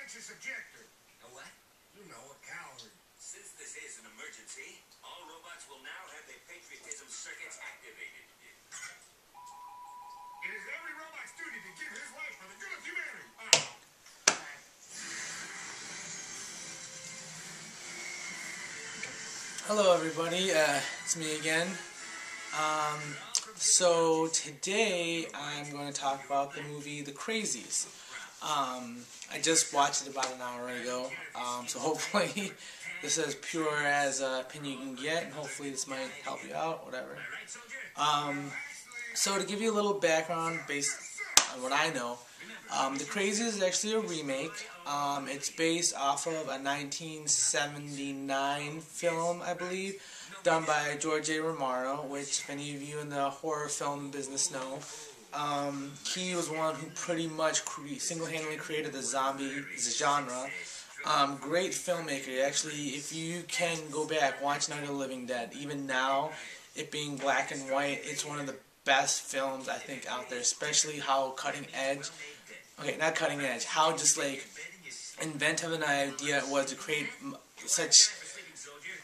conscious objector. A what? You know, a coward. Since this is an emergency, all robots will now have their patriotism circuits activated. It is every robot's duty to give his life for the good of humanity. Hello everybody, it's me again. So today I'm going to talk about the movie The Crazies. I just watched it about an hour ago, so hopefully this is as pure as opinion you can get, and hopefully this might help you out, whatever. So to give you a little background based on what I know, The Crazies is actually a remake. It's based off of a 1979 film, I believe, done by George Romero, which if any of you in the horror film business know, he was one who pretty much single-handedly created the zombie genre. Great filmmaker. Actually, if you can go back, watch Night of the Living Dead. Even now, it being black and white, it's one of the best films I think out there, especially how cutting edge, not cutting edge, how just like inventive an idea it was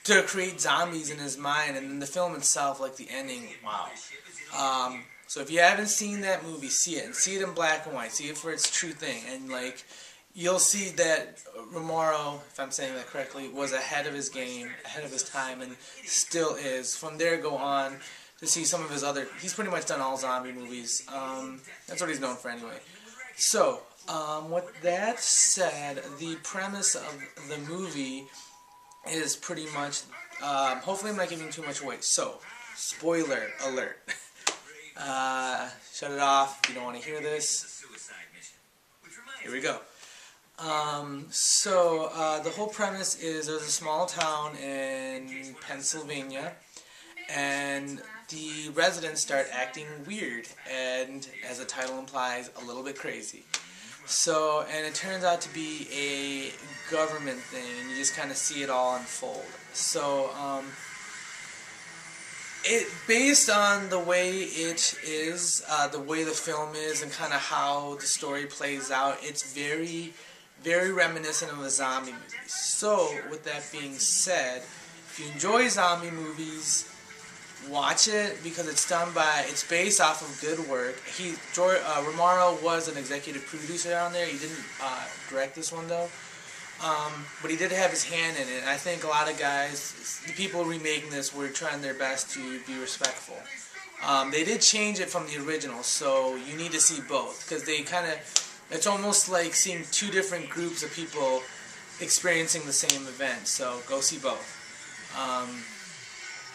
to create zombies in his mind, and then the film itself, like the ending, wow. So if you haven't seen that movie, see it, and see it in black and white, see it for its true thing, and like you'll see that Romero, if I'm saying that correctly, was ahead of his game, ahead of his time, and still is. From there, go on to see some of his other. He's pretty much done all zombie movies. That's what he's known for anyway. So, with that said, the premise of the movie is pretty much, hopefully I'm not giving too much away. So, spoiler alert. Shut it off if you don't want to hear this. Here we go. The whole premise is there's a small town in Pennsylvania, and the residents start acting weird, and as the title implies, a little bit crazy. So, and it turns out to be a government thing, and you just kind of see it all unfold. So, based on the way it is, the way the film is, and kind of how the story plays out, it's very, very reminiscent of a zombie movie. So, with that being said, if you enjoy zombie movies, watch it, because it's based off of good work. Romero was an executive producer on there. He didn't direct this one though, but he did have his hand in it. And I think a lot of guys, the people remaking this, were trying their best to be respectful. They did change it from the original, so you need to see both, because it's almost like seeing two different groups of people experiencing the same event. So go see both.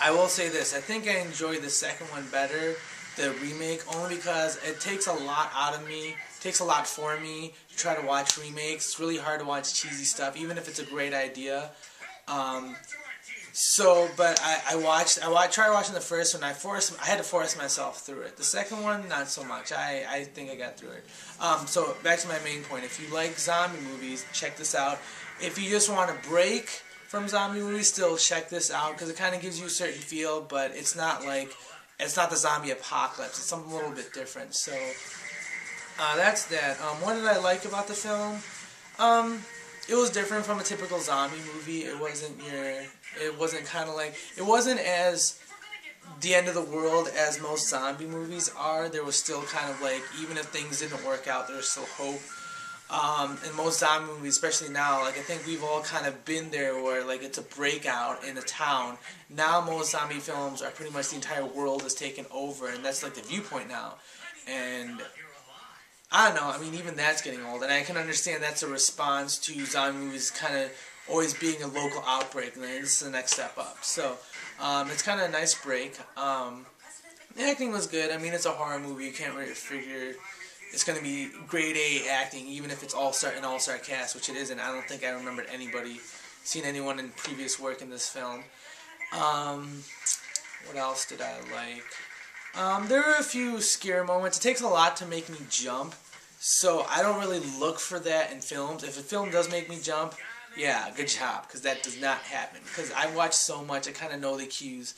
I will say this, I think I enjoyed the second one better, the remake, only because it takes a lot out of me, it takes a lot for me to try to watch remakes. It's really hard to watch cheesy stuff, even if it's a great idea. But I tried watching the first one, I had to force myself through it. The second one, not so much. I think I got through it. So back to my main point, if you like zombie movies, check this out. If you just want to break from zombie movies, still check this out, because it kind of gives you a certain feel, but it's not the zombie apocalypse. It's something a little bit different. So that's that. What did I like about the film? It was different from a typical zombie movie. It wasn't as the end of the world as most zombie movies are. There was still kind of like, even if things didn't work out, there was still hope. In most zombie movies, especially now, like I think we've all kind of been there where like it's a breakout in a town. Now most zombie films are pretty much the entire world is taken over, and that's like the viewpoint now. And I don't know, I mean, even that's getting old, and I can understand that's a response to zombie movies kind of always being a local outbreak, and then this is the next step up. So it's kind of a nice break. The acting was good. I mean, it's a horror movie, you can't really figure it's going to be grade A acting, even if it's an all-star cast, which it isn't. I don't think I remembered seen anyone in previous work in this film. What else did I like? There were a few scare moments. It takes a lot to make me jump, so I don't really look for that in films. If a film does make me jump, yeah, good job, because that does not happen. Because I watch so much, I kind of know the cues.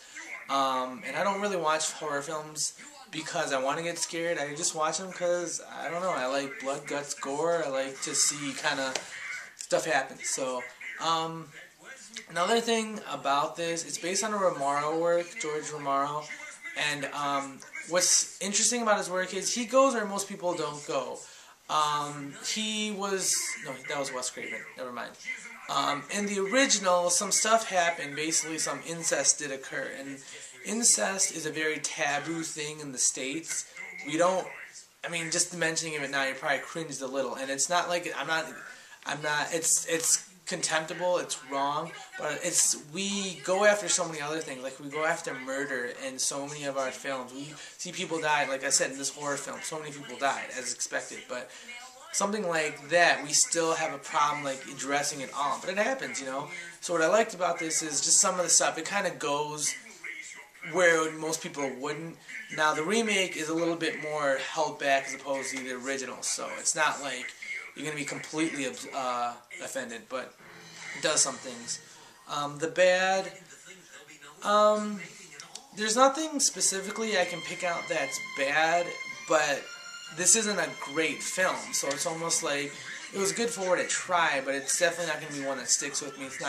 And I don't really watch horror films because I want to get scared. I just watch them because, I don't know, I like blood, guts, gore. I like to see kind of stuff happens. So, another thing about this, it's based on a Romero work, George Romero, and what's interesting about his work is he goes where most people don't go. That was Wes Craven, never mind. In the original, some stuff happened, basically some incest did occur, and incest is a very taboo thing in the States. Just mentioning of it now, you probably cringed a little, and it's not like, it's contemptible, it's wrong, but we go after so many other things, like we go after murder in so many of our films. We see people die, like I said, in this horror film, so many people died, as expected, but something like that, we still have a problem, like, addressing it all, but it happens, So what I liked about this is just some of the stuff, it kind of goes where most people wouldn't. Now, the remake is a little bit more held back as opposed to the original, so it's not like you're going to be completely offended, but it does some things. The bad, there's nothing specifically I can pick out that's bad, but this isn't a great film, so it's almost like it was good for it to try, but it's definitely not going to be one that sticks with me. This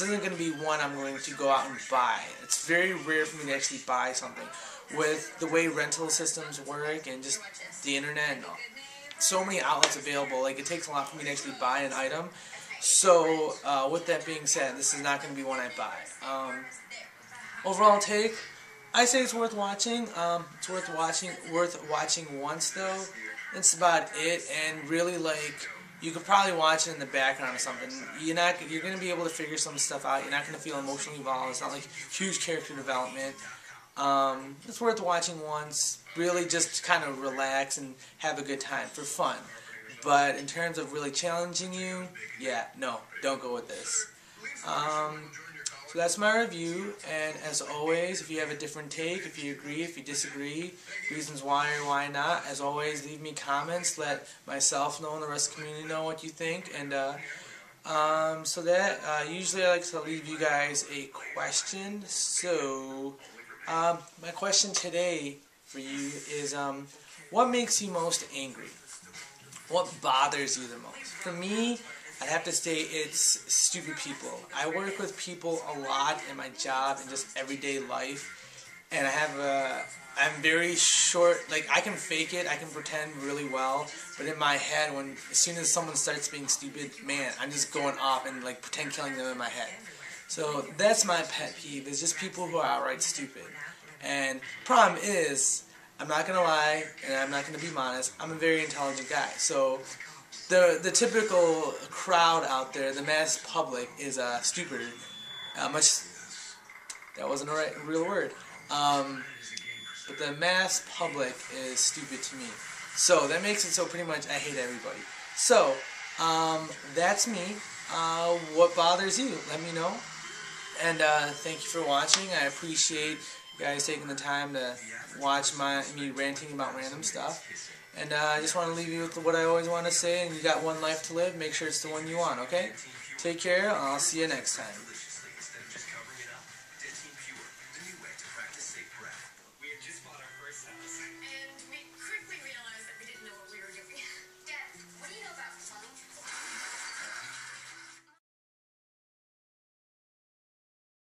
isn't going to be one I'm going to go out and buy. It's very rare for me to actually buy something. With the way rental systems work and just the internet and so many outlets available, like, it takes a lot for me to actually buy an item. So, with that being said, this is not going to be one I buy. Overall take, I say it's worth watching. It's worth watching once, though. That's about it, and really, like, you could probably watch it in the background or something. You're going to be able to figure some stuff out. You're not going to feel emotionally involved. It's not like huge character development. It's worth watching once. Really just kind of relax and have a good time for fun. But in terms of really challenging you, yeah, no, don't go with this. So that's my review, and as always, if you have a different take, if you agree, if you disagree, reasons why or why not, as always, leave me comments, let myself know and the rest of the community know what you think, and usually I like to leave you guys a question. So my question today for you is, what makes you most angry? What bothers you the most? For me, I'd have to say it's stupid people. I work with people a lot in my job and just everyday life, and I'm very short, like, I can fake it, I can pretend really well, but in my head, as soon as someone starts being stupid, man, I'm just going off and, like, pretend killing them in my head. So that's my pet peeve, is just people who are outright stupid. And problem is, I'm not going to lie, and I'm not going to be modest, I'm a very intelligent guy, so the typical crowd out there, the mass public, is stupider. That wasn't a real word. But the mass public is stupid to me. So that makes it so pretty much I hate everybody. So, that's me. What bothers you? Let me know. And thank you for watching. I appreciate you guys taking the time to watch me ranting about random stuff. And I just want to leave you with what I always want to say, and you got one life to live, make sure it's the one you want, okay? Take care, I'll see you next time.